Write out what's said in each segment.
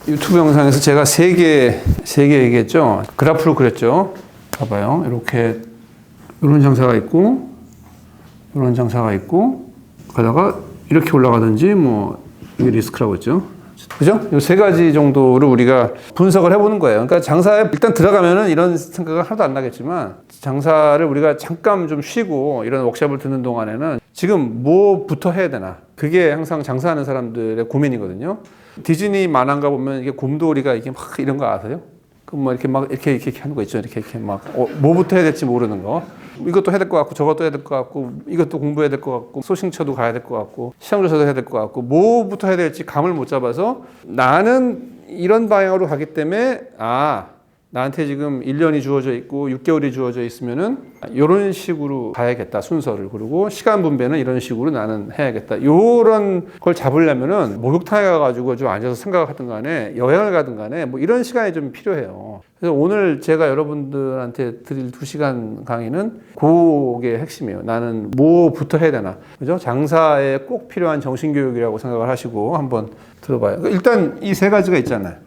유튜브 영상에서 제가 세 개 얘기했죠. 그래프로 그렸죠. 봐봐요. 이렇게 이런 장사가 있고 이런 장사가 있고 가다가 이렇게 올라가든지 뭐 이게 리스크라고 했죠. 그죠? 이 세 가지 정도를 우리가 분석을 해보는 거예요. 그러니까 장사에 일단 들어가면은 이런 생각은 하나도 안 나겠지만 장사를 우리가 잠깐 좀 쉬고 이런 워크숍을 듣는 동안에는 지금 뭐부터 해야 되나? 그게 항상 장사하는 사람들의 고민이거든요. 디즈니 만화가 보면 이게 곰돌이가 이게 막 이런 거 아세요? 그 뭐 이렇게 막 이렇게 하는 거 있죠. 이렇게 막 뭐부터 해야 될지 모르는 거. 이것도 해야 될 것 같고 저것도 해야 될 것 같고 이것도 공부해야 될 것 같고 소싱쳐도 가야 될 것 같고 시장조사도 해야 될 것 같고 뭐부터 해야 될지 감을 못 잡아서 나는 이런 방향으로 가기 때문에 나한테 지금 1년이 주어져 있고 6개월이 주어져 있으면은 이런 식으로 가야겠다 순서를. 그리고 시간 분배는 이런 식으로 나는 해야겠다. 이런 걸 잡으려면은 목욕탕에 가가지고 좀 앉아서 생각을 하든 간에 여행을 가든 간에 뭐 이런 시간이 좀 필요해요. 그래서 오늘 제가 여러분들한테 드릴 2시간 강의는 그게 핵심이에요. 나는 뭐부터 해야 되나. 그죠? 장사에 꼭 필요한 정신교육이라고 생각을 하시고 한번 들어봐요. 일단 이 세 가지가 있잖아요.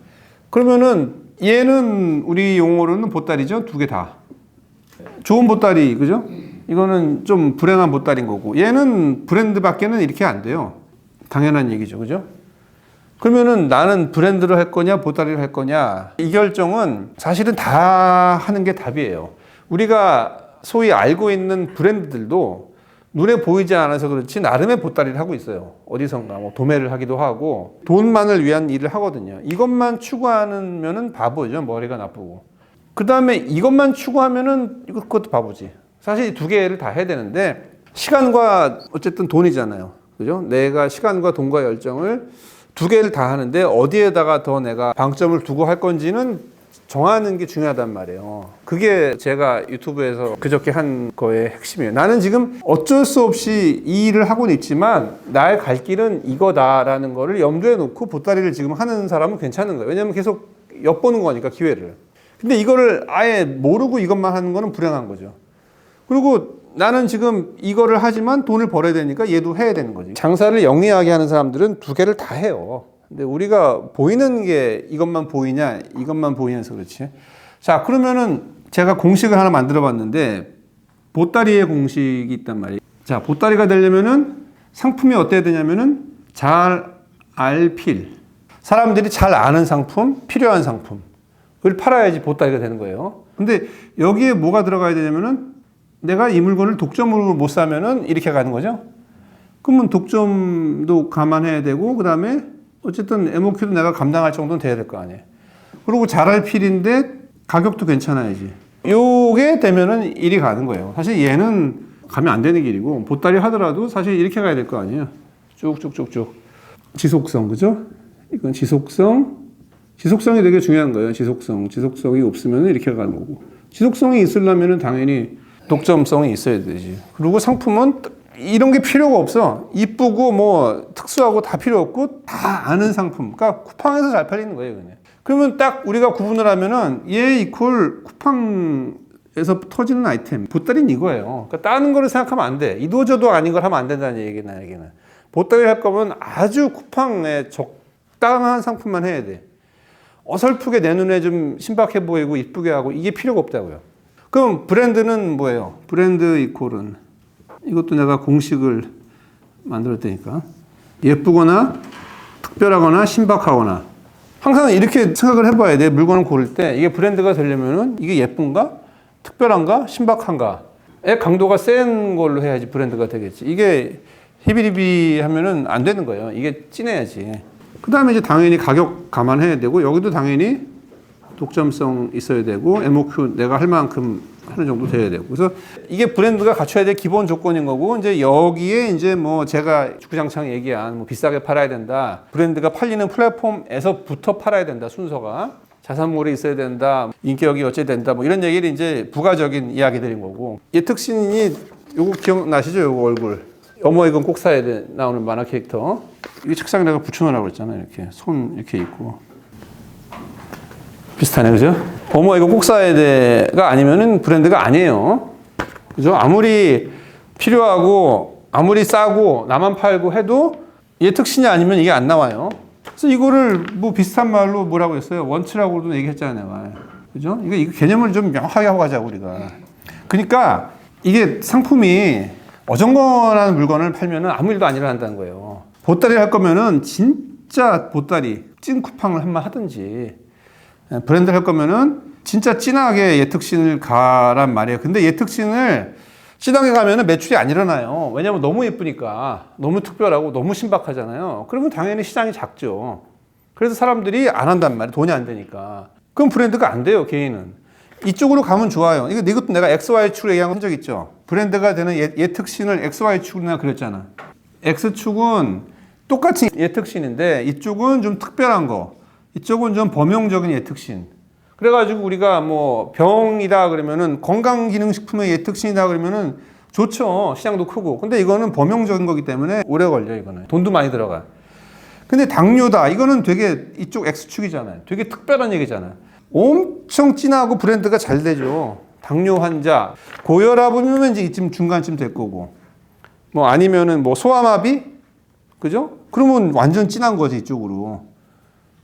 그러면은 얘는 우리 용어로는 보따리죠. 두 개 다. 좋은 보따리, 그죠? 이거는 좀 불행한 보따리인 거고. 얘는 브랜드밖에는 이렇게 안 돼요. 당연한 얘기죠. 그죠? 그러면은 나는 브랜드를 할 거냐, 보따리를 할 거냐. 이 결정은 사실은 다 하는 게 답이에요. 우리가 소위 알고 있는 브랜드들도 눈에 보이지 않아서 그렇지 나름의 보따리를 하고 있어요. 어디선가 뭐 도매를 하기도 하고 돈만을 위한 일을 하거든요. 이것만 추구하면은 바보죠. 머리가 나쁘고. 그 다음에 이것만 추구하면은 그것도 바보지. 사실 이 두 개를 다 해야 되는데 시간과 어쨌든 돈이잖아요. 그죠? 내가 시간과 돈과 열정을 두 개를 다 하는데 어디에다가 더 내가 방점을 두고 할 건지는 정하는 게 중요하단 말이에요. 그게 제가 유튜브에서 그저께 한 거의 핵심이에요. 나는 지금 어쩔 수 없이 이 일을 하고는 있지만 나의 갈 길은 이거다라는 거를 염두에 놓고 보따리를 지금 하는 사람은 괜찮은 거예요. 왜냐하면 계속 엿보는 거니까 기회를. 근데 이거를 아예 모르고 이것만 하는 거는 불행한 거죠. 그리고 나는 지금 이거를 하지만 돈을 벌어야 되니까 얘도 해야 되는 거지. 장사를 영리하게 하는 사람들은 두 개를 다 해요. 근데 우리가 보이는 게 이것만 보이냐, 이것만 보이냐서 그렇지. 자, 그러면은 제가 공식을 하나 만들어 봤는데 보따리의 공식이 있단 말이에요. 자, 보따리가 되려면은 상품이 어때야 되냐면은 잘 알필. 사람들이 잘 아는 상품, 필요한 상품을 팔아야지 보따리가 되는 거예요. 근데 여기에 뭐가 들어가야 되냐면은 내가 이 물건을 독점으로 못 사면은 이렇게 가는 거죠. 그러면 독점도 감안해야 되고, 그 다음에 어쨌든 MOQ도 내가 감당할 정도는 돼야 될 거 아니에요. 그리고 잘할 필인데 가격도 괜찮아야지. 요게 되면은 일이 가는 거예요. 사실 얘는 가면 안 되는 길이고, 보따리 하더라도 사실 이렇게 가야 될 거 아니에요. 쭉쭉쭉쭉. 지속성, 그죠? 이건 지속성이 되게 중요한 거예요. 지속성이 없으면 이렇게 가는 거고. 지속성이 있으려면 당연히 독점성이 있어야 되지. 그리고 상품은 이런 게 필요가 없어. 이쁘고 뭐 특수하고 다 필요 없고 다 아는 상품. 그러니까 쿠팡에서 잘 팔리는 거예요, 그냥. 그러면 딱 우리가 구분을 하면은 얘 이퀄 쿠팡에서 터지는 아이템. 보따리는 이거예요. 그러니까 다른 거를 생각하면 안 돼. 이도저도 아닌 걸 하면 안 된다는 얘기나 얘기는. 보따리 할 거면 아주 쿠팡에 적당한 상품만 해야 돼. 어설프게 내 눈에 좀 신박해 보이고 이쁘게 하고 이게 필요가 없다고요. 그럼 브랜드는 뭐예요? 브랜드 이퀄은 이것도 내가 공식을 만들었다니까. 예쁘거나 특별하거나 신박하거나. 항상 이렇게 생각을 해봐야 돼. 물건을 고를 때 이게 브랜드가 되려면은 이게 예쁜가? 특별한가? 신박한가?의 강도가 센 걸로 해야지 브랜드가 되겠지. 이게 히비리비 하면은 안 되는 거예요. 이게 진해야지. 그 다음에 이제 당연히 가격 감안해야 되고, 여기도 당연히 독점성 있어야 되고, MOQ 내가 할 만큼 하는 정도 돼야 되고. 그래서 이게 브랜드가 갖춰야 될 기본 조건인 거고, 이제 여기에 이제 뭐 제가 주구장창 얘기한 뭐 비싸게 팔아야 된다. 브랜드가 팔리는 플랫폼에서부터 팔아야 된다. 순서가. 자산물이 있어야 된다. 인격이 어찌 된다. 뭐 이런 얘기를 이제 부가적인 이야기들인 거고. 얘 특신이 요거 기억나시죠? 요거 얼굴. 어머 이건 꼭 사야 돼. 나오는 만화 캐릭터. 이 책상에 내가 붙여놓으라고 했잖아요. 이렇게. 손 이렇게 있고. 비슷하네, 그죠? 어머, 이거 꼭 사야 돼가 아니면은 브랜드가 아니에요. 그죠? 아무리 필요하고, 아무리 싸고, 나만 팔고 해도 얘 특신이 아니면 이게 안 나와요. 그래서 이거를 뭐 비슷한 말로 뭐라고 했어요? 원츠라고도 얘기했잖아요. 그죠? 이거 개념을 좀 명확하게 하고 가자고, 우리가. 그러니까 이게 상품이 어정건한 물건을 팔면은 아무 일도 안 일어난다는 거예요. 보따리 할 거면은 진짜 보따리, 찐 쿠팡을 한번 하든지, 브랜드를 할 거면은 진짜 진하게 예특신을 가란 말이에요. 근데 예특신을 진하게 가면은 매출이 안 일어나요. 왜냐면 너무 예쁘니까. 너무 특별하고 너무 신박하잖아요. 그러면 당연히 시장이 작죠. 그래서 사람들이 안 한단 말이에요. 돈이 안 되니까. 그럼 브랜드가 안 돼요, 개인은. 이쪽으로 가면 좋아요. 이것도 내가 XY축으로 얘기한 적 있죠. 브랜드가 되는 예특신을 XY축으로 내가 그렸잖아. X축은 똑같이 예특신인데 이쪽은 좀 특별한 거. 이쪽은 좀 범용적인 예특신. 그래가지고 우리가 뭐 병이다 그러면은 건강기능식품의 예특신이다 그러면은 좋죠. 시장도 크고. 근데 이거는 범용적인 거기 때문에 오래 걸려, 이거는. 돈도 많이 들어가. 근데 당뇨다. 이거는 되게 이쪽 X축이잖아요. 되게 특별한 얘기잖아요. 엄청 진하고 브랜드가 잘 되죠. 당뇨 환자, 고혈압이면 이제 이쯤 중간쯤 될 거고. 뭐 아니면은 뭐 소아마비? 그죠? 그러면 완전 진한 거지, 이쪽으로.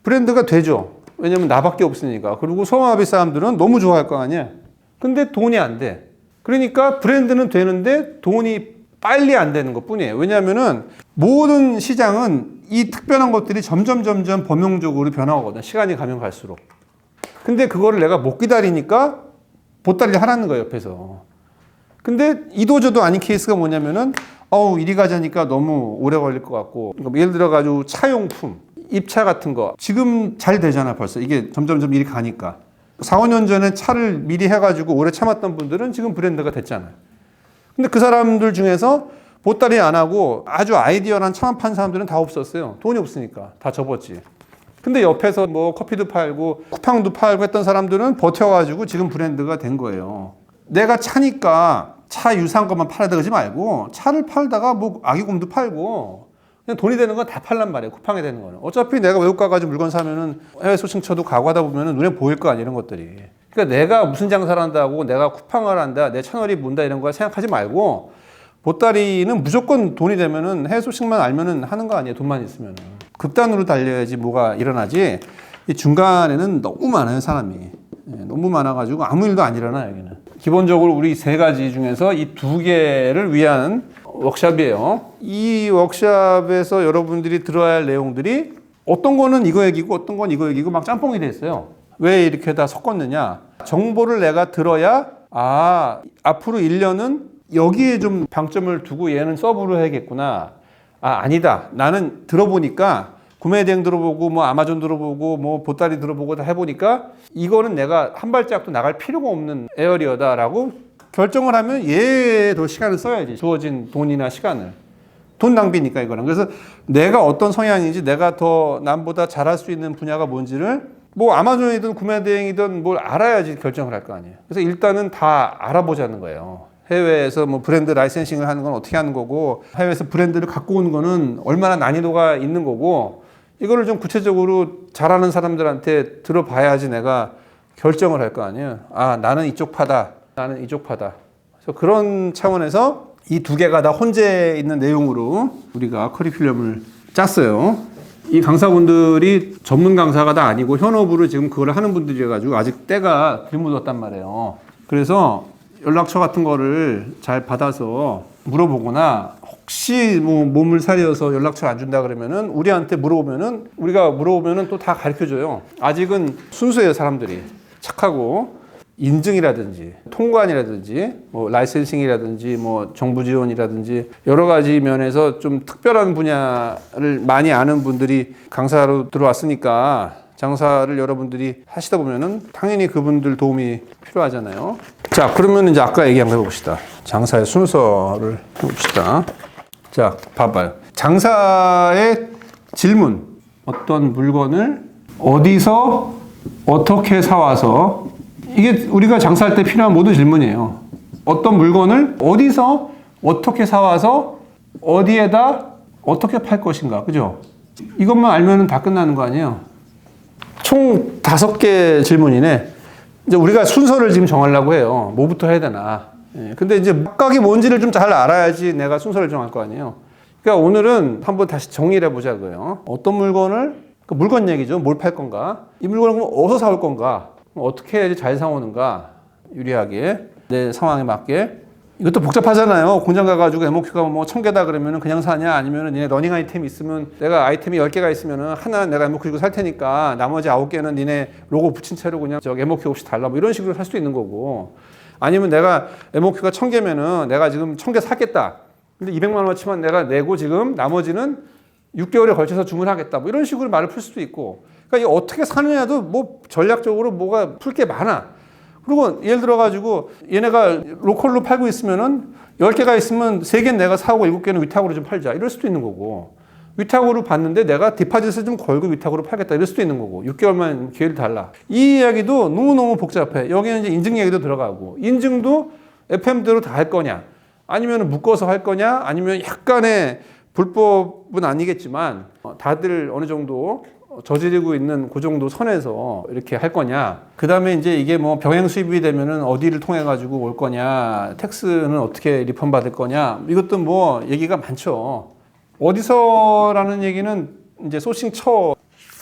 브랜드가 되죠. 왜냐면 나밖에 없으니까. 그리고 소아마비 사람들은 너무 좋아할 거 아니야. 근데 돈이 안 돼. 그러니까 브랜드는 되는데 돈이 빨리 안 되는 것 뿐이에요. 왜냐면은 모든 시장은 이 특별한 것들이 점점 범용적으로 변화하거든. 시간이 가면 갈수록. 근데 그거를 내가 못 기다리니까 보따리를 하라는 거예요, 옆에서. 근데 이도저도 아닌 케이스가 뭐냐면은 이리 가자니까 너무 오래 걸릴 것 같고. 그러니까 예를 들어가지고 차용품, 입차 같은 거 지금 잘 되잖아, 벌써. 이게 점점 이리 가니까. 4, 5년 전에 차를 미리 해가지고 오래 참았던 분들은 지금 브랜드가 됐잖아요. 근데 그 사람들 중에서 보따리 안 하고 아주 아이디어란 차만 판 사람들은 다 없었어요. 돈이 없으니까 다 접었지. 근데 옆에서 뭐 커피도 팔고 쿠팡도 팔고 했던 사람들은 버텨가지고 지금 브랜드가 된 거예요. 내가 차니까 차 유사한 것만 팔아야 되지 말고 차를 팔다가 뭐 아기곰도 팔고 그냥 돈이 되는 건 다 팔란 말이에요. 쿠팡에 되는 거는. 어차피 내가 외국 가가지고 물건 사면은 해외 소싱쳐도 가고 하다 보면은 눈에 보일 거 아니에요, 이런 것들이. 그러니까 내가 무슨 장사를 한다고 내가 쿠팡을 한다, 내 채널이 뭔다 이런 거 생각하지 말고 보따리는 무조건 돈이 되면은 해외 소식만 알면은 하는 거 아니에요, 돈만 있으면은. 극단으로 달려야지 뭐가 일어나지. 이 중간에는 너무 많아요, 사람이. 너무 많아가지고 아무 일도 안 일어나요, 여기는. 기본적으로 우리 세 가지 중에서 이 두 개를 위한 워크샵이에요. 이 워크샵에서 여러분들이 들어야 할 내용들이 어떤 거는 이거 얘기고 어떤 건 이거 얘기고 막 짬뽕이 돼 있어요. 왜 이렇게 다 섞었느냐. 정보를 내가 들어야 앞으로 1년은 여기에 좀 방점을 두고 얘는 서브로 해야겠구나. 아니다. 나는 들어보니까 구매 대행 들어보고 뭐 아마존 들어보고 뭐 보따리 들어보고 다 해보니까 이거는 내가 한 발짝도 나갈 필요가 없는 에어리어다라고 결정을 하면 얘에 더 시간을 써야지. 주어진 돈이나 시간을. 돈 낭비니까 이거는. 그래서 내가 어떤 성향인지 내가 더 남보다 잘할 수 있는 분야가 뭔지를 뭐 아마존이든 구매 대행이든 뭘 알아야지 결정을 할 거 아니에요. 그래서 일단은 다 알아보자는 거예요. 해외에서 뭐 브랜드 라이센싱을 하는 건 어떻게 하는 거고 해외에서 브랜드를 갖고 오는 거는 얼마나 난이도가 있는 거고 이거를 좀 구체적으로 잘하는 사람들한테 들어봐야지 내가 결정을 할 거 아니에요. 나는 이쪽 파다. 나는 이쪽 파다. 그래서 그런 차원에서 이 두 개가 다 혼재 있는 내용으로 우리가 커리큘럼을 짰어요. 이 강사분들이 전문 강사가 다 아니고 현업으로 지금 그걸 하는 분들이어가지고 아직 때가 들묻었단 말이에요. 그래서 연락처 같은 거를 잘 받아서 물어보거나 혹시 뭐 몸을 사려서 연락처를 안 준다 그러면은 우리한테 물어보면은 우리가 물어보면은 또 다 가르쳐 줘요. 아직은 순수해요, 사람들이. 착하고 인증이라든지 통관이라든지 뭐 라이센싱이라든지 뭐 정부 지원이라든지 여러 가지 면에서 좀 특별한 분야를 많이 아는 분들이 강사로 들어왔으니까 장사를 여러분들이 하시다 보면은 당연히 그분들 도움이 필요하잖아요. 자, 그러면 이제 아까 얘기 한번 해봅시다. 장사의 순서를 해봅시다. 자, 봐봐요. 장사의 질문. 어떤 물건을 어디서 어떻게 사와서 이게 우리가 장사할 때 필요한 모든 질문이에요. 어떤 물건을 어디서 어떻게 사와서 어디에다 어떻게 팔 것인가. 그죠? 이것만 알면 다 끝나는 거 아니에요? 총 5개 질문이네. 이제 우리가 순서를 지금 정하려고 해요. 뭐부터 해야 되나. 근데 이제 각각이 뭔지를 좀 잘 알아야지 내가 순서를 정할 거 아니에요. 그러니까 오늘은 한번 다시 정리를 해보자고요. 어떤 물건을 그 물건 얘기죠. 뭘 팔 건가? 이 물건을 그럼 어디서 사올 건가? 어떻게 해야지 잘 사오는가? 유리하게 내 상황에 맞게. 이것도 복잡하잖아요. 공장 가가지고 MOQ가 뭐 1000개다 그러면은 그냥 사냐? 아니면은 니네 러닝 아이템이 있으면 내가 아이템이 10개가 있으면은 하나는 내가 MOQ 주고 살 테니까 나머지 9개는 니네 로고 붙인 채로 그냥 MOQ 없이 달라. 뭐 이런 식으로 살 수도 있는 거고. 아니면 내가 MOQ가 1000개면은 내가 지금 1000개 사겠다. 근데 200만 원어치만 내가 내고 지금 나머지는 6개월에 걸쳐서 주문하겠다. 뭐 이런 식으로 말을 풀 수도 있고. 그러니까 이 어떻게 사느냐도 뭐 전략적으로 뭐가 풀 게 많아. 그리고 예를 들어가지고 얘네가 로컬로 팔고 있으면은 10개가 있으면 3개는 내가 사고 7개는 위탁으로 좀 팔자. 이럴 수도 있는 거고. 위탁으로 받는데 내가 디파짓을 좀 걸고 위탁으로 팔겠다. 이럴 수도 있는 거고. 6개월만 기회를 달라. 이 이야기도 너무너무 복잡해. 여기는 이제 인증 얘기도 들어가고. 인증도 FM대로 다 할 거냐. 아니면 묶어서 할 거냐. 아니면 약간의 불법은 아니겠지만 다들 어느 정도 저지르고 있는 그 정도 선에서 이렇게 할 거냐. 그 다음에 이제 이게 뭐 병행 수입이 되면은 어디를 통해 가지고 올 거냐. 텍스는 어떻게 리펀 받을 거냐. 이것도 뭐 얘기가 많죠. 어디서라는 얘기는 이제 소싱처.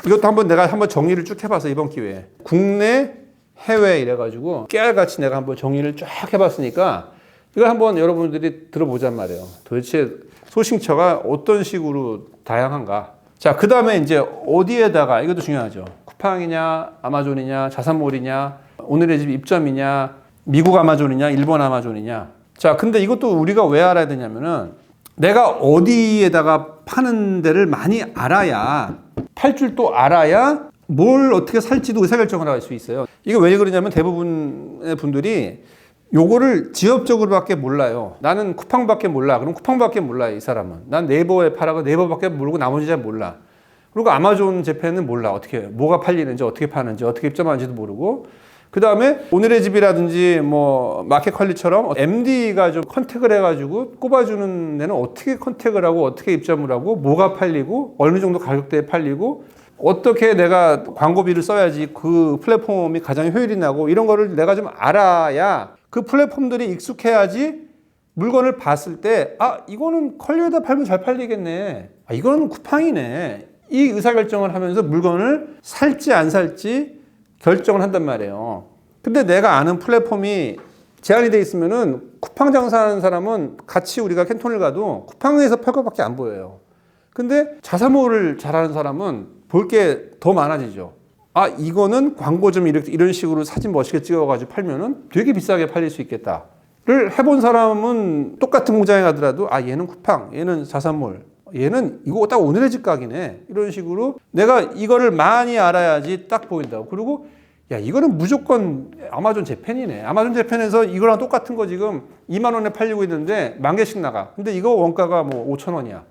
이것도 내가 한번 정리를 쭉 해봐서 이번 기회에. 국내, 해외 이래가지고 깨알같이 내가 한번 정리를 쫙 해봤으니까 이걸 한번 여러분들이 들어보잔 말이에요. 도대체 소싱처가 어떤 식으로 다양한가. 자, 그 다음에 이제 어디에다가, 이것도 중요하죠. 쿠팡이냐, 아마존이냐, 자산몰이냐, 오늘의 집 입점이냐, 미국 아마존이냐, 일본 아마존이냐. 자, 근데 이것도 우리가 왜 알아야 되냐면은 내가 어디에다가 파는 데를 많이 알아야, 팔 줄 또 알아야 뭘 어떻게 살지도 의사결정을 할 수 있어요. 이게 왜 그러냐면 대부분의 분들이 요거를 지역적으로밖에 몰라요. 나는 쿠팡밖에 몰라. 그럼 쿠팡밖에 몰라, 이 사람은. 난 네이버에 팔아가 네이버밖에 모르고 나머지 잘 몰라. 그리고 아마존 재팬은 몰라. 어떻게, 뭐가 팔리는지, 어떻게 파는지, 어떻게 입점하는지도 모르고. 그 다음에 오늘의 집이라든지 뭐 마켓컬리처럼 MD가 좀 컨택을 해가지고 꼽아주는 데는 어떻게 컨택을 하고 어떻게 입점을 하고 뭐가 팔리고 어느 정도 가격대에 팔리고 어떻게 내가 광고비를 써야지 그 플랫폼이 가장 효율이 나고 이런 거를 내가 좀 알아야 그 플랫폼들이 익숙해야지 물건을 봤을 때 아, 이거는 컬리에다 팔면 잘 팔리겠네. 아, 이거는 쿠팡이네. 이 의사결정을 하면서 물건을 살지 안 살지 결정을 한단 말이에요. 근데 내가 아는 플랫폼이 제한이 돼 있으면은 쿠팡 장사하는 사람은 같이 우리가 캔톤을 가도 쿠팡에서 팔 것밖에 안 보여요. 근데 자사몰을 잘하는 사람은 볼 게 더 많아지죠. 아, 이거는 광고 좀 이런 식으로 사진 멋있게 찍어가지고 팔면은 되게 비싸게 팔릴 수 있겠다를 해본 사람은 똑같은 공장에 가더라도 아, 얘는 쿠팡, 얘는 자사몰, 얘는 이거 딱 오늘의 집 가게네. 이런 식으로 내가 이거를 많이 알아야지 딱 보인다고. 그리고 야, 이거는 무조건 아마존 재팬이네. 아마존 재팬에서 이거랑 똑같은 거 지금 2만 원에 팔리고 있는데 10,000개씩 나가. 근데 이거 원가가 뭐 5,000원이야.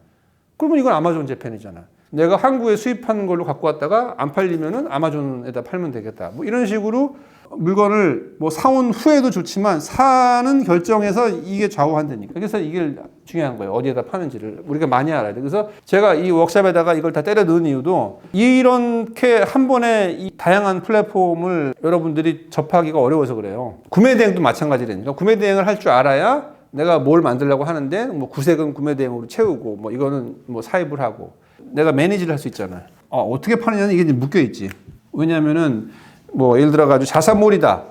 그러면 이건 아마존 재팬이잖아. 내가 한국에 수입하는 걸로 갖고 왔다가 안 팔리면은 아마존에다 팔면 되겠다. 뭐 이런 식으로 물건을 뭐 사온 후에도 좋지만 사는 결정에서 이게 좌우한다니까. 그래서 이게 중요한 거예요. 어디에다 파는지를 우리가 많이 알아야 돼. 그래서 제가 이 워크샵에다가 이걸 다 때려 넣은 이유도 이렇게 한 번에 이 다양한 플랫폼을 여러분들이 접하기가 어려워서 그래요. 구매 대행도 마찬가지라니까. 구매 대행을 할 줄 알아야 내가 뭘 만들려고 하는데 뭐 구색은 구매 대행으로 채우고 뭐 이거는 뭐 사입을 하고 내가 매니지를 할 수 있잖아요. 어떻게 파느냐는 이게 묶여 있지. 왜냐면은 뭐 예를 들어가지고 자사몰이다.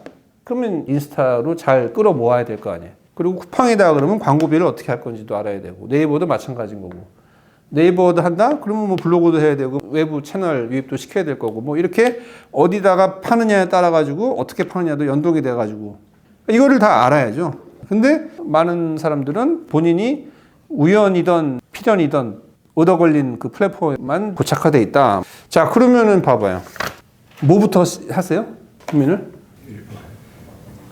그러면 인스타로 잘 끌어 모아야 될 거 아니에요. 그리고 쿠팡이다 그러면 광고비를 어떻게 할 건지도 알아야 되고 네이버도 마찬가지인 거고. 네이버도 한다? 그러면 뭐 블로그도 해야 되고 외부 채널 유입도 시켜야 될 거고 뭐 이렇게 어디다가 파느냐에 따라 가지고 어떻게 파느냐도 연동이 돼 가지고 이거를 다 알아야죠. 근데 많은 사람들은 본인이 우연이든 필연이든 얻어 걸린 그 플랫폼만 고착화돼 있다. 자, 그러면은 봐봐요. 뭐부터 하세요? 고민을?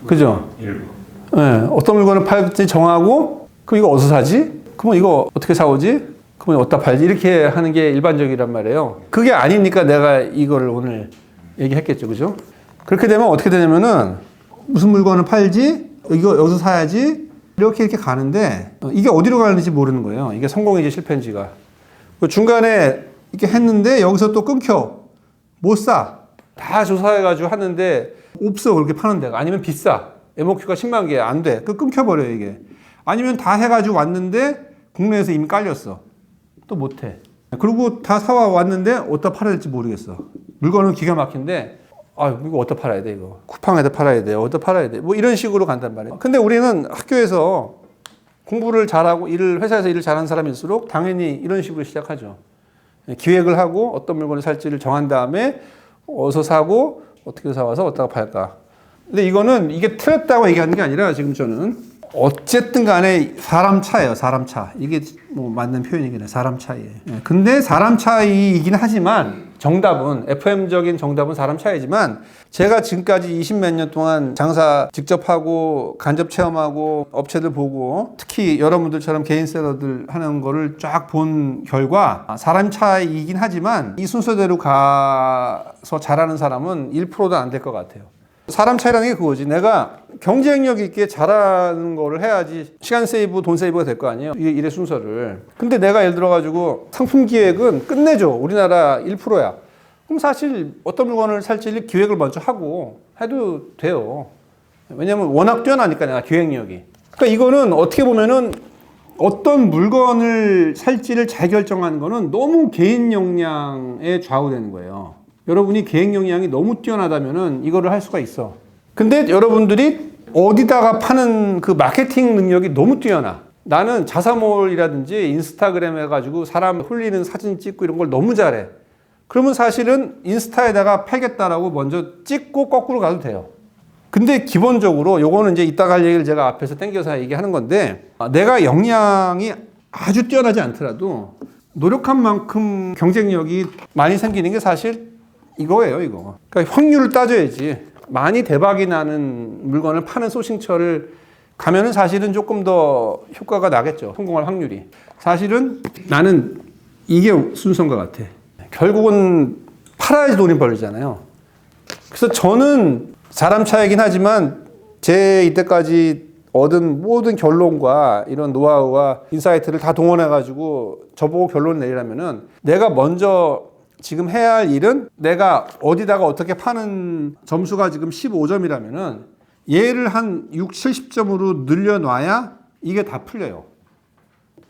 그죠? 네, 어떤 물건을 팔지 정하고, 그럼 이거 어디서 사지? 그러면 이거 어떻게 사오지? 그러면 어디다 팔지? 이렇게 하는 게 일반적이란 말이에요. 그게 아니니까 내가 이거를 오늘 얘기했겠죠. 그죠? 그렇게 되면 어떻게 되냐면은, 무슨 물건을 팔지? 이거 여기서 사야지? 이렇게 가는데, 이게 어디로 가는지 모르는 거예요. 이게 성공인지 실패인지가. 중간에 이렇게 했는데, 여기서 또 끊겨. 못 사. 다 조사해가지고 하는데 없어. 그렇게 파는 데가. 아니면 비싸. MOQ가 10만 개 안 돼. 그 끊겨버려 이게. 아니면 다 해가지고 왔는데 국내에서 이미 깔렸어. 또 못해. 그리고 다 사와 왔는데 어디다 팔아야 될지 모르겠어. 물건은 기가 막힌데 이거 어디다 팔아야 돼 이거. 쿠팡에다 팔아야 돼. 어디다 팔아야 돼. 뭐 이런 식으로 간단 말이에요. 근데 우리는 학교에서 공부를 잘하고 회사에서 일을 잘하는 사람일수록 당연히 이런 식으로 시작하죠. 기획을 하고 어떤 물건을 살지를 정한 다음에 어디서 사고 어떻게 사와서 어디다가 팔까. 근데 이게 틀렸다고 얘기하는 게 아니라 지금 저는 어쨌든 간에 사람 차예요. 사람 차. 이게 뭐 맞는 표현이긴 해요. 사람 차이예요. 근데 사람 차이이긴 하지만 정답은 FM적인 정답은 사람 차이지만 제가 지금까지 20몇 년 동안 장사 직접 하고 간접 체험하고 업체들 보고 특히 여러분들처럼 개인 셀러들 하는 거를 쫙 본 결과 사람 차이이긴 하지만 이 순서대로 가서 잘하는 사람은 1%도 안 될 것 같아요. 사람 차이라는 게 그거지. 내가 경쟁력 있게 잘하는 거를 해야지 시간 세이브, 돈 세이브가 될 거 아니에요. 이게 일의 순서를. 근데 내가 예를 들어가지고 상품 기획은 끝내줘. 우리나라 1%야. 그럼 사실 어떤 물건을 살지 기획을 먼저 하고 해도 돼요. 왜냐면 워낙 뛰어나니까 내가 기획력이. 그러니까 이거는 어떻게 보면은 어떤 물건을 살지를 잘 결정하는 거는 너무 개인 역량에 좌우되는 거예요. 여러분이 계획 역량이 너무 뛰어나다면은 이거를 할 수가 있어. 근데 여러분들이 어디다가 파는 그 마케팅 능력이 너무 뛰어나. 나는 자사몰이라든지 인스타그램 해가지고 사람 홀리는 사진 찍고 이런 걸 너무 잘해. 그러면 사실은 인스타에다가 팔겠다라고 먼저 찍고 거꾸로 가도 돼요. 근데 기본적으로 요거는 이제 이따가 할 얘기를 제가 앞에서 땡겨서 얘기하는 건데 내가 역량이 아주 뛰어나지 않더라도 노력한 만큼 경쟁력이 많이 생기는 게 사실 이거예요, 이거. 그러니까 확률을 따져야지. 많이 대박이 나는 물건을 파는 소싱처를 가면은 사실은 조금 더 효과가 나겠죠. 성공할 확률이. 사실은 나는 이게 순서인 것 같아. 결국은 팔아야지 돈이 벌리잖아요. 그래서 저는 사람 차이긴 하지만 제 이때까지 얻은 모든 결론과 이런 노하우와 인사이트를 다 동원해가지고 저보고 결론을 내리라면은 내가 먼저 지금 해야 할 일은 내가 어디다가 어떻게 파는 점수가 지금 15점이라면은 얘를 한 6, 70점으로 늘려놔야 이게 다 풀려요.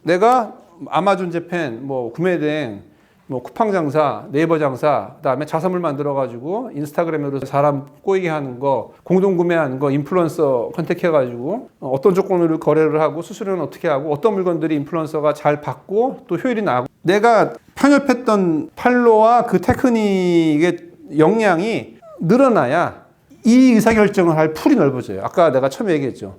내가 아마존 재팬, 뭐 구매대행, 뭐 쿠팡 장사, 네이버 장사, 그다음에 자사물 만들어가지고 인스타그램으로 사람 꼬이게 하는 거, 공동 구매하는 거, 인플루언서 컨택해가지고 어떤 조건으로 거래를 하고 수수료는 어떻게 하고 어떤 물건들이 인플루언서가 잘 받고 또 효율이 나고 내가 편협했던 팔로와 그 테크닉의 역량이 늘어나야 이 의사결정을 할 풀이 넓어져요. 아까 내가 처음에 얘기했죠.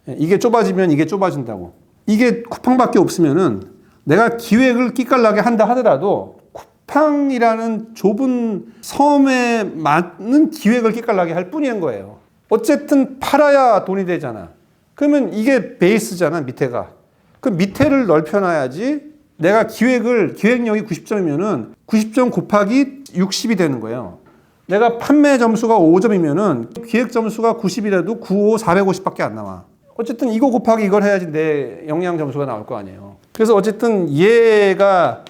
이게 좁아지면 이게 좁아진다고. 이게 쿠팡밖에 없으면은 내가 기획을 끼깔나게 한다 하더라도 쿠팡이라는 좁은 섬에 맞는 기획을 끼깔나게 할 뿐인 거예요. 어쨌든 팔아야 돈이 되잖아. 그러면 이게 베이스잖아, 밑에가. 그 밑에를 넓혀놔야지 내가 기획력이 90점이면은 90점 곱하기 60이 되는 거예요. 내가 판매 점수가 5점이면은 기획 점수가 90이라도 95, 450밖에 안 나와. 어쨌든 이거 곱하기 이걸 해야지 내 역량 점수가 나올 거 아니에요. 그래서 어쨌든 얘가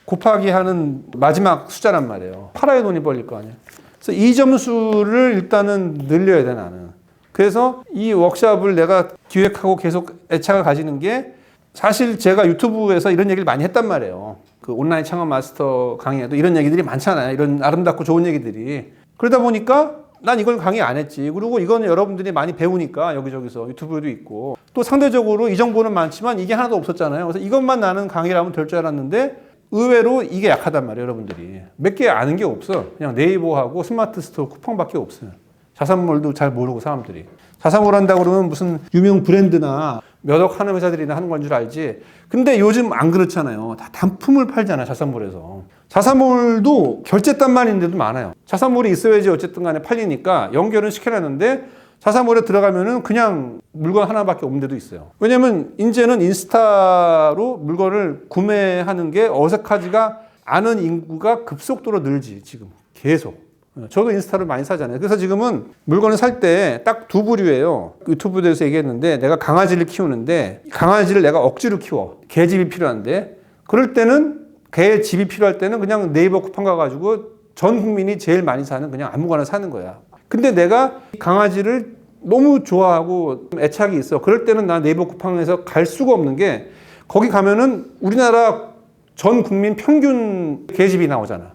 곱하기 하는 마지막 숫자란 말이에요. 팔아야 돈이 벌릴 거 아니에요. 그래서 이 점수를 일단은 늘려야 돼, 나는. 그래서 이 워크숍을 내가 기획하고 계속 애착을 가지는 게 사실 제가 유튜브에서 이런 얘기를 많이 했단 말이에요. 그 온라인 창업 마스터 강의에도 이런 얘기들이 많잖아요. 이런 아름답고 좋은 얘기들이. 그러다 보니까 난 이걸 강의 안 했지. 그리고 이거는 여러분들이 많이 배우니까 여기저기서 유튜브에도 있고 또 상대적으로 이 정보는 많지만 이게 하나도 없었잖아요. 그래서 이것만 나는 강의를 하면 될 줄 알았는데 의외로 이게 약하단 말이에요, 여러분들이. 몇 개 아는 게 없어. 그냥 네이버하고 스마트 스토어 쿠팡밖에 없어요. 자사몰도 잘 모르고 사람들이. 자사몰 한다고 그러면 무슨 유명 브랜드나 몇 억 하는 회사들이나 하는 건 줄 알지. 근데 요즘 안 그렇잖아요. 다 단품을 팔잖아, 자사몰에서. 자사몰도 결제단말인데도 많아요. 자사몰이 있어야지 어쨌든 간에 팔리니까 연결은 시켜놨는데 자사몰에 들어가면은 그냥 물건 하나밖에 없는 데도 있어요. 왜냐면 이제는 인스타로 물건을 구매하는 게 어색하지가 않은 인구가 급속도로 늘지, 지금. 계속. 저도 인스타를 많이 사잖아요. 그래서 지금은 물건을 살 때 딱 두 부류예요. 유튜브에서 얘기했는데 내가 강아지를 키우는데 강아지를 내가 억지로 키워. 개집이 필요한데 그럴 때는 개 집이 필요할 때는 그냥 네이버 쿠팡 가가지고 전 국민이 제일 많이 사는 그냥 아무거나 사는 거야. 근데 내가 강아지를 너무 좋아하고 애착이 있어. 그럴 때는 나 네이버 쿠팡에서 갈 수가 없는 게 거기 가면은 우리나라 전 국민 평균 계집이 나오잖아.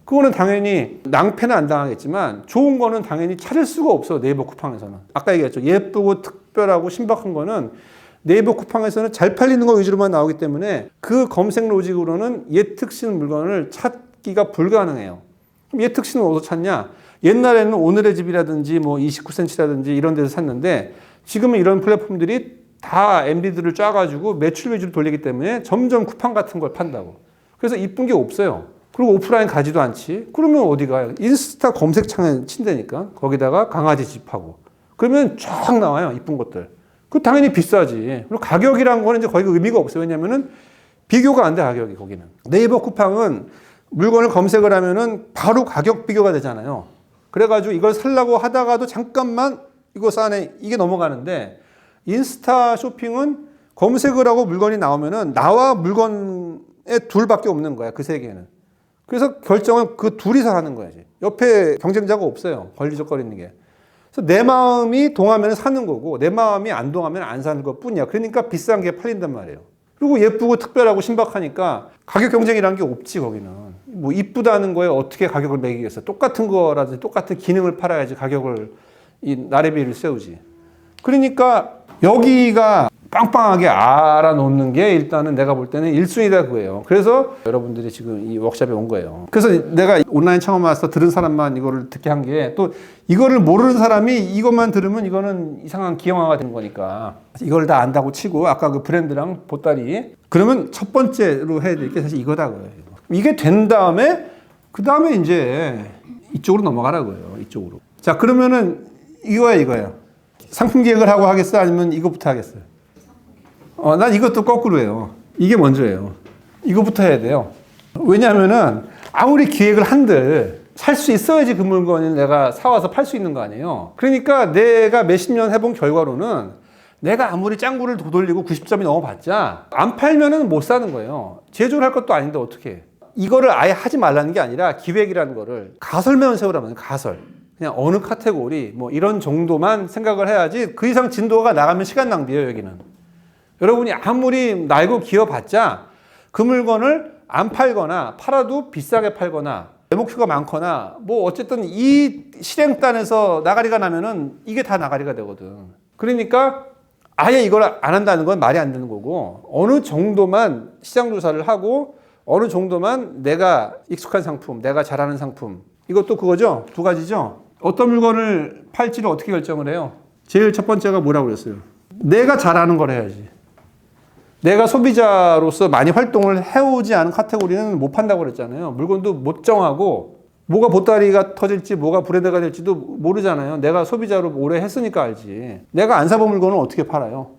그거는 당연히 낭패는 안 당하겠지만 좋은 거는 당연히 찾을 수가 없어. 네이버 쿠팡에서는. 아까 얘기했죠. 예쁘고 특별하고 신박한 거는 네이버 쿠팡에서는 잘 팔리는 거 위주로만 나오기 때문에 그 검색 로직으로는 예특신 물건을 찾기가 불가능해요. 그럼 예특신은 어디서 찾냐? 옛날에는 오늘의 집이라든지 뭐 29cm라든지 이런 데서 샀는데 지금은 이런 플랫폼들이 다 MD들을 짜가지고 매출 위주로 돌리기 때문에 점점 쿠팡 같은 걸 판다고. 그래서 이쁜 게 없어요. 그리고 오프라인 가지도 않지. 그러면 어디 가요? 인스타 검색창에 친다니까. 거기다가 강아지 집하고. 그러면 쫙 나와요. 이쁜 것들. 그 당연히 비싸지. 그리고 가격이란 거는 이제 거의 의미가 없어요. 왜냐면은 비교가 안 돼, 가격이 거기는. 네이버 쿠팡은 물건을 검색을 하면은 바로 가격 비교가 되잖아요. 그래가지고 이걸 살라고 하다가도 잠깐만 이거 싸네. 이게 넘어가는데 인스타 쇼핑은 검색을 하고 물건이 나오면은 나와 물건에 둘밖에 없는 거야. 그 세계에는. 그래서 결정은 그 둘이서 하는 거야지. 옆에 경쟁자가 없어요. 걸리적거리는 게. 그래서 내 마음이 동하면 사는 거고 내 마음이 안 동하면 안 사는 것 뿐이야. 그러니까 비싼 게 팔린단 말이에요. 그리고 예쁘고 특별하고 신박하니까 가격 경쟁이라는 게 없지 거기는. 뭐 이쁘다는 거에 어떻게 가격을 매기겠어. 똑같은 거라든지 똑같은 기능을 팔아야지 가격을 이 나래비를 세우지. 그러니까 여기가 빵빵하게 알아놓는 게 일단은 내가 볼 때는 1순위다 그거예요. 그래서 여러분들이 지금 이 워크숍에 온 거예요. 그래서 내가 온라인 처음 와서 들은 사람만 이거를 듣게 한 게 또 이거를 모르는 사람이 이것만 들으면 이거는 이상한 기형아가 되는 거니까 이걸 다 안다고 치고 아까 그 브랜드랑 보따리 그러면 첫 번째로 해야 될 게 사실 이거다 그거예요. 이게 된 다음에 그 다음에 이제 이쪽으로 넘어가라고요. 이쪽으로. 자 그러면은 이거예요. 상품 기획을 하고 하겠어? 아니면 이거부터 하겠어요? 난 이것도 거꾸로 해요. 이게 먼저예요. 이거부터 해야 돼요. 왜냐하면은 아무리 기획을 한들 살 수 있어야지 그 물건을 내가 사와서 팔 수 있는 거 아니에요. 그러니까 내가 몇십 년 해본 결과로는 내가 아무리 짱구를 도돌리고 90점이 넘어봤자 안 팔면은 못 사는 거예요. 제조를 할 것도 아닌데 어떻게 해. 이거를 아예 하지 말라는 게 아니라 기획이라는 거를 가설만 세우라면 가설. 그냥 어느 카테고리 뭐 이런 정도만 생각을 해야지 그 이상 진도가 나가면 시간 낭비예요 여기는. 여러분이 아무리 날고 기어봤자 그 물건을 안 팔거나 팔아도 비싸게 팔거나 내 목표가 많거나 뭐 어쨌든 이 실행단에서 나가리가 나면은 이게 다 나가리가 되거든. 그러니까 아예 이걸 안 한다는 건 말이 안 되는 거고 어느 정도만 시장 조사를 하고 어느 정도만 내가 익숙한 상품, 내가 잘하는 상품 이것도 그거죠? 두 가지죠? 어떤 물건을 팔지를 어떻게 결정을 해요? 제일 첫 번째가 뭐라고 그랬어요? 내가 잘하는 걸 해야지. 내가 소비자로서 많이 활동을 해오지 않은 카테고리는 못 판다고 그랬잖아요. 물건도 못 정하고 뭐가 보따리가 터질지 뭐가 브랜드가 될지도 모르잖아요. 내가 소비자로 오래 했으니까 알지. 내가 안 사본 물건은 어떻게 팔아요?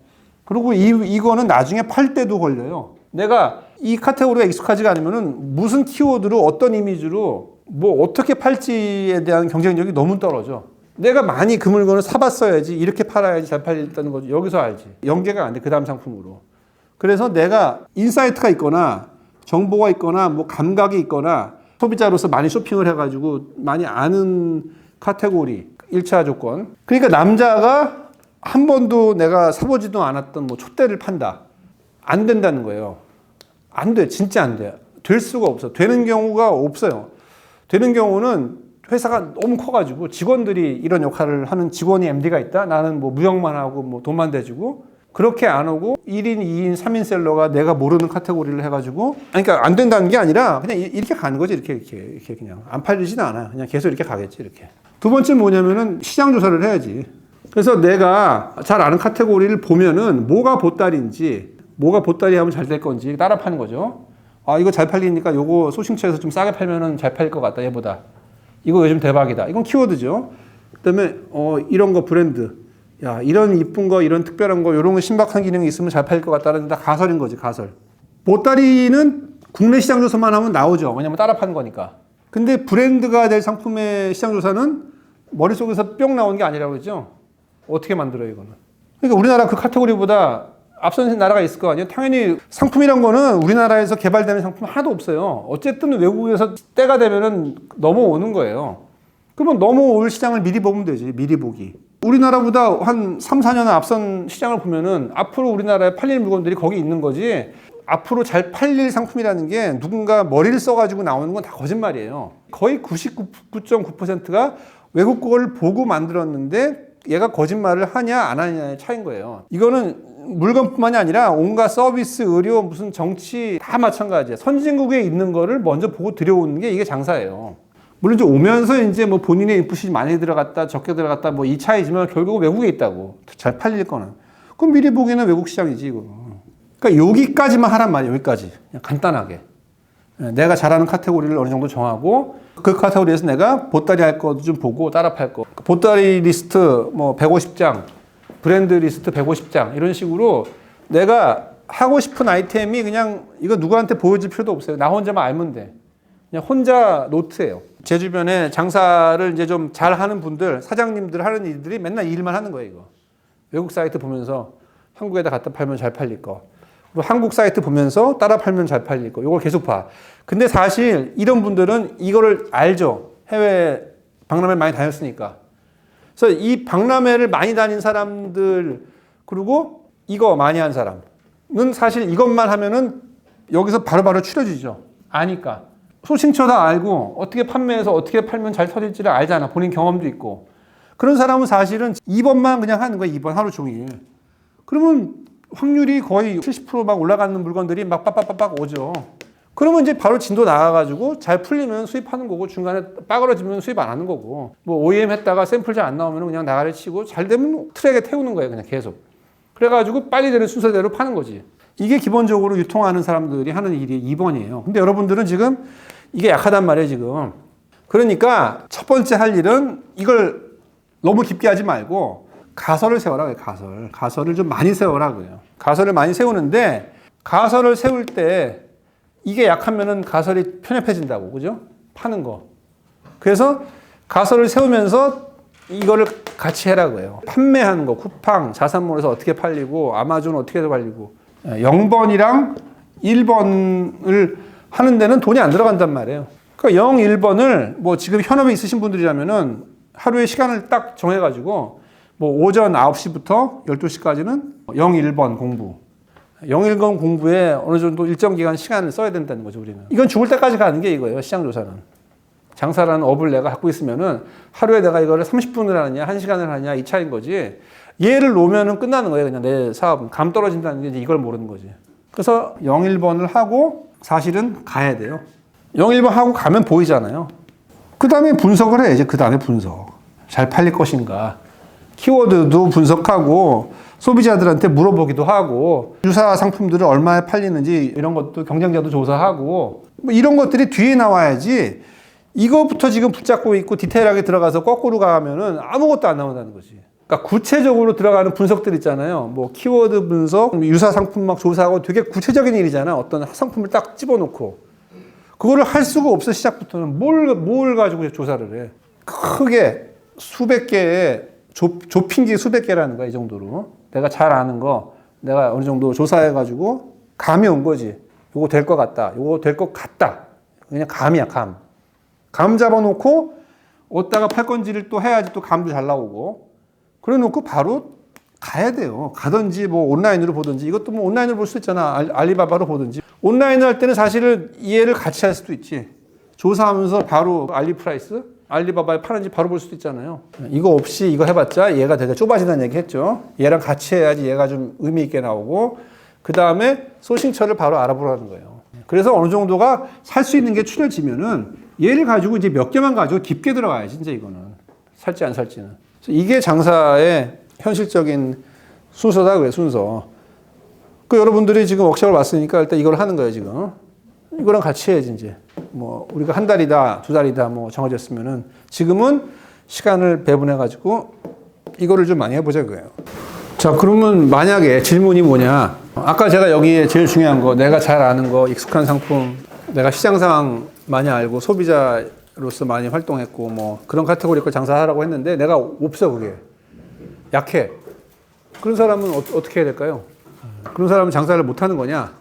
그리고 이거는 나중에 팔 때도 걸려요. 내가 이 카테고리가 익숙하지가 않으면은 무슨 키워드로 어떤 이미지로 뭐 어떻게 팔지에 대한 경쟁력이 너무 떨어져. 내가 많이 그 물건을 사봤어야지 이렇게 팔아야지 잘 팔린다는 거죠. 여기서 알지. 연계가 안 돼. 그 다음 상품으로. 그래서 내가 인사이트가 있거나 정보가 있거나 뭐 감각이 있거나 소비자로서 많이 쇼핑을 해가지고 많이 아는 카테고리 1차 조건. 그러니까 남자가 한 번도 내가 사보지도 않았던 뭐 촛대를 판다. 안 된다는 거예요. 안 돼. 진짜 안 돼. 될 수가 없어. 되는 경우가 없어요. 되는 경우는 회사가 너무 커가지고 직원들이 이런 역할을 하는 직원이 MD가 있다? 나는 뭐 무역만 하고 뭐 돈만 대주고 그렇게 안 오고 1인, 2인, 3인 셀러가 내가 모르는 카테고리를 해가지고 그러니까 안 된다는 게 아니라 그냥 이렇게 가는 거지. 이렇게 그냥 안 팔리지는 않아. 그냥 계속 이렇게 가겠지. 이렇게. 두 번째는 뭐냐면은 시장 조사를 해야지. 그래서 내가 잘 아는 카테고리를 보면은 뭐가 보따리인지 뭐가 보따리 하면 잘 될 건지 따라 파는 거죠. 아, 이거 잘 팔리니까 요거 소싱처에서 좀 싸게 팔면은 잘 팔릴 것 같다. 얘보다. 이거 요즘 대박이다. 이건 키워드죠. 그다음에 이런 거 브랜드. 야, 이런 이쁜 거, 이런 특별한 거, 이런 거 신박한 기능이 있으면 잘 팔릴 것 같다는 다 가설인 거지, 가설. 보따리는 국내 시장 조사만 하면 나오죠. 왜냐면 따라 파는 거니까. 근데 브랜드가 될 상품의 시장 조사는 머릿속에서 뿅 나오는 게 아니라고 그러죠. 어떻게 만들어요, 이거는? 그러니까 우리나라 그 카테고리보다 앞선 나라가 있을 거 아니에요? 당연히 상품이란 거는 우리나라에서 개발되는 상품 하나도 없어요. 어쨌든 외국에서 때가 되면은 넘어오는 거예요. 그러면 넘어올 시장을 미리 보면 되지, 미리 보기. 우리나라보다 한 3, 4년 앞선 시장을 보면은 앞으로 우리나라에 팔릴 물건들이 거기 있는 거지 앞으로 잘 팔릴 상품이라는 게 누군가 머리를 써가지고 나오는 건 다 거짓말이에요. 거의 99.9%가 외국 거를 보고 만들었는데 얘가 거짓말을 하냐 안 하냐의 차이인 거예요. 이거는 물건뿐만이 아니라 온갖 서비스, 의료, 무슨 정치 다 마찬가지예요. 선진국에 있는 거를 먼저 보고 들여오는 게 이게 장사예요. 물론 이제 오면서 이제 뭐 본인의 인풋이 많이 들어갔다 적게 들어갔다 뭐 이 차이지만 결국 외국에 있다고 잘 팔릴 거는. 그럼 미리 보기에는 외국 시장이지 이거. 그러니까 여기까지만 하란 말이에요. 여기까지 그냥 간단하게. 내가 잘하는 카테고리를 어느 정도 정하고 그 카테고리에서 내가 보따리 할 것도 좀 보고 따라 팔 거. 보따리 리스트 뭐 150장, 브랜드 리스트 150장 이런 식으로 내가 하고 싶은 아이템이 그냥 이거 누구한테 보여줄 필요도 없어요. 나 혼자만 알면 돼. 그냥 혼자 노트예요. 제 주변에 장사를 이제 좀 잘하는 분들, 사장님들 하는 일들이 맨날 이 일만 하는 거예요. 이거. 외국 사이트 보면서 한국에다 갖다 팔면 잘 팔릴 거. 그리고 한국 사이트 보면서 따라 팔면 잘 팔릴 거. 이걸 계속 봐. 근데 사실 이런 분들은 이거를 알죠. 해외 박람회 많이 다녔으니까. 그래서 이 박람회를 많이 다닌 사람들 그리고 이거 많이 한 사람은 사실 이것만 하면은 여기서 바로바로 추려지죠. 아니까. 소싱처 다 알고 어떻게 판매해서 어떻게 팔면 잘 터질지를 알잖아. 본인 경험도 있고. 그런 사람은 사실은 2번만 그냥 하는 거야. 2번 하루 종일. 그러면 확률이 거의 70%막 올라가는 물건들이 막 빡빡빡빡 오죠. 그러면 이제 바로 진도 나가가지고 잘 풀리면 수입하는 거고 중간에 빠그러지면 수입 안 하는 거고 뭐 OEM 했다가 샘플 잘 안 나오면 그냥 나가를 치고 잘 되면 트랙에 태우는 거예요. 그냥 계속. 그래가지고 빨리 되는 순서대로 파는 거지. 이게 기본적으로 유통하는 사람들이 하는 일이 2번이에요. 근데 여러분들은 지금 이게 약하단 말이에요, 지금. 그러니까 첫 번째 할 일은 이걸 너무 깊게 하지 말고 가설을 세워라, 가설. 가설을 좀 많이 세우라고요. 가설을 많이 세우는데 가설을 세울 때 이게 약하면은 가설이 편협해진다고, 그죠? 파는 거. 그래서 가설을 세우면서 이거를 같이 해라고요. 판매하는 거, 쿠팡, 자산몰에서 어떻게 팔리고, 아마존 어떻게 팔리고, 0번이랑 1번을 하는 데는 돈이 안 들어간단 말이에요. 그러니까 0, 1번을 뭐 지금 현업에 있으신 분들이라면은 하루에 시간을 딱 정해가지고 뭐 오전 9시부터 12시까지는 0, 1번 공부. 0, 1번 공부에 어느 정도 일정 기간 시간을 써야 된다는 거죠, 우리는. 이건 죽을 때까지 가는 게 이거예요, 시장조사는. 장사라는 업을 내가 갖고 있으면은 하루에 내가 이거를 30분을 하느냐, 1시간을 하느냐, 이 차이인 거지. 얘를 놓으면은 끝나는 거예요, 그냥 내 사업은. 감 떨어진다는 게 이걸 모르는 거지. 그래서 0, 1번을 하고 사실은 가야 돼요. 0, 1번 하고 가면 보이잖아요. 그 다음에 분석을 해, 이제 그 다음에 분석. 잘 팔릴 것인가. 키워드도 분석하고 소비자들한테 물어보기도 하고 유사 상품들을 얼마에 팔리는지 이런 것도 경쟁자도 조사하고 뭐 이런 것들이 뒤에 나와야지 이거부터 지금 붙잡고 있고 디테일하게 들어가서 거꾸로 가면은 아무것도 안 나온다는 거지. 그러니까 구체적으로 들어가는 분석들 있잖아요. 뭐 키워드 분석, 유사 상품 막 조사하고 되게 구체적인 일이잖아. 어떤 상품을 딱 집어놓고 그거를 할 수가 없어. 시작부터는 뭘 가지고 조사를 해. 크게 수백 개의 좁힌 게 수백 개라는 거야. 이 정도로 내가 잘 아는 거 내가 어느 정도 조사해가지고 감이 온 거지. 요거 될 것 같다. 요거 될 것 같다. 그냥 감이야, 감. 감 잡아놓고 어디다가 팔 건지를 또 해야지 또 감도 잘 나오고. 그래 놓고 바로 가야 돼요. 가든지 뭐 온라인으로 보든지 이것도 뭐 온라인으로 볼 수 있잖아. 알리바바로 보든지. 온라인을 할 때는 사실은 이해를 같이 할 수도 있지. 조사하면서 바로 알리프라이스, 알리바바에 파는지 바로 볼 수도 있잖아요. 이거 없이 이거 해봤자 얘가 되게 좁아진다는 얘기 했죠. 얘랑 같이 해야지 얘가 좀 의미 있게 나오고 그 다음에 소싱처를 바로 알아보라는 거예요. 그래서 어느 정도가 살 수 있는 게 추려지면은 얘를 가지고 이제 몇 개만 가지고 깊게 들어가야지. 진짜 이거는 살지 안 살지는. 이게 장사의 현실적인 순서다. 그래, 순서. 그 여러분들이 지금 워크숍을 왔으니까 일단 이걸 하는 거예요, 지금. 이거랑 같이 해야지, 이제. 뭐, 우리가 한 달이다, 두 달이다, 뭐, 정해졌으면은, 지금은 시간을 배분해가지고, 이거를 좀 많이 해보자, 그거예요. 자, 그러면 만약에 질문이 뭐냐. 아까 제가 여기에 제일 중요한 거, 내가 잘 아는 거, 익숙한 상품, 내가 시장 상황 많이 알고, 소비자로서 많이 활동했고, 뭐, 그런 카테고리 걸 장사하라고 했는데, 내가 없어, 그게. 약해. 그런 사람은 어떻게 해야 될까요? 그런 사람은 장사를 못 하는 거냐?